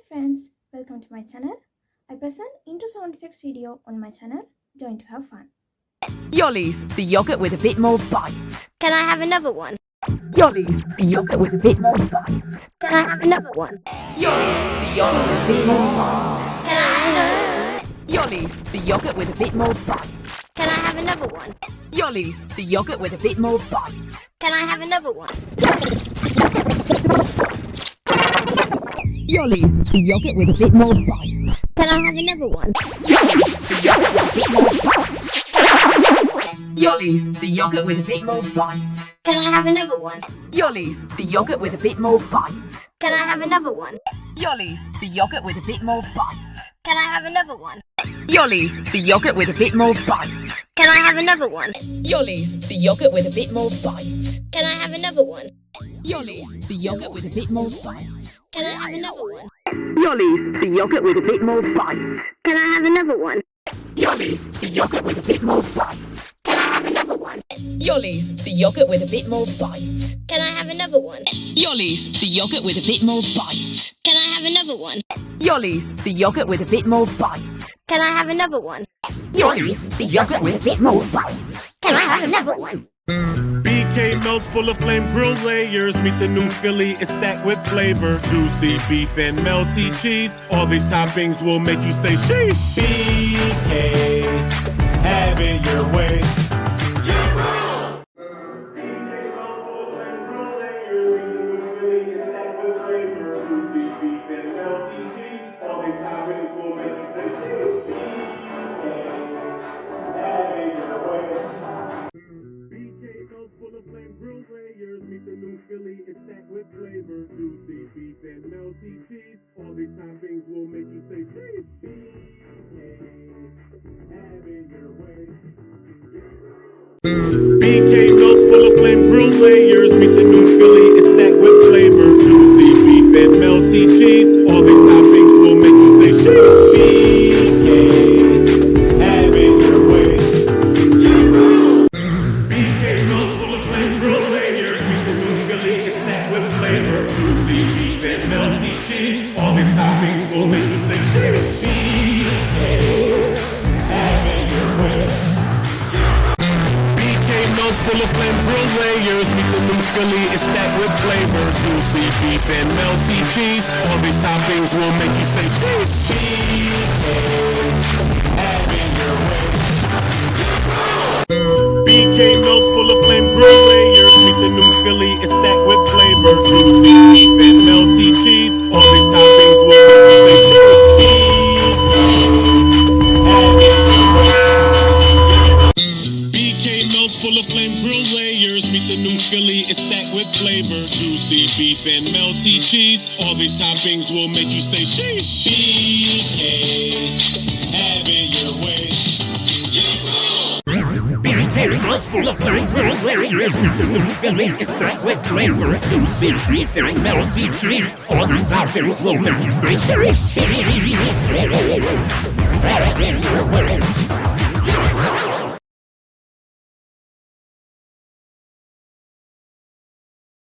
friends, welcome to my channel. I present intro sound effects video on my channel. Join to have fun. Yollies, the yogurt with a bit more bite. Can I have another one? Yollies, the yogurt with a bit more bite. Can I have another one? Yollies, the yogurt with a bit more bite. Can I have Yollies, the yogurt with a bit more bite. Can I have another one? Yollies, the yogurt with a bit more bite. Can I have another one? Yollies, the yogurt with a bit more bite. Can I have another one? Yollies, the yogurt with a bit more bite. Can I have another one? Yollies, the yogurt with a bit more bite. Can I have another one? Yollies, the yogurt with a bit more bite. Can I have another one? Yollies, the yogurt with a bit more bite. Can I have another one? Yollies, the yogurt with a bit more bite. Can I have another one? Yollies, the yogurt with a bit more bite. Can I have another one? Yollies, the yogurt with a bit more bite. Can I have another one? Yollies, the yogurt with a bit more bite. Can I have another one? Yollies, the yogurt with a bit more bite. Can I have another one? Yollies, the yogurt with a bit more bite. Can I have another one? Yollies, the yogurt with a bit more bite. Can I have another one? Yollies, the yogurt with a bit more bite. Can I have another one? BK melts full of flame grilled layers. Meet the new Philly, it's stacked with flavor. Juicy beef and melty cheese. All these toppings will make you say sheesh. BK, have it your way. Meet the new Philly, it's stacked with flavor. Juicy beef and melty cheese. All these toppings will make you say cheese. Have it your way. BK melts full of flame grilled layers. Meet the new Philly, it's stacked with flavor. Juicy beef and melty cheese. All these toppings will make you say cheese. BK, have it your way. BK melts full of flame grilled layers. Juicy beef and melty cheese. All these toppings will make you say cheese. BK, have it your way. BK melts full of flame grilled layers. Meet the new Philly, it's stacked with flavor. Juicy beef and melty cheese. All these toppings will make you say cheese. BK, have it your way. BK melts full of flame grilled layers. Meet the new Philly, it's stacked with flavor. Juicy beef and melty cheese. All these toppings will make you say cheese. BK melts full of flame grilled layers. Meet the new Philly, it's stacked with flavor. Juicy beef and melty cheese. All these toppings will make you say cheese. BK, have it your way. BK melts full of flame grilled layers. Meet the new Philly, it's stacked with flavor. Juicy beef and melty cheese. All these toppings will make you say cheese. Have it your way.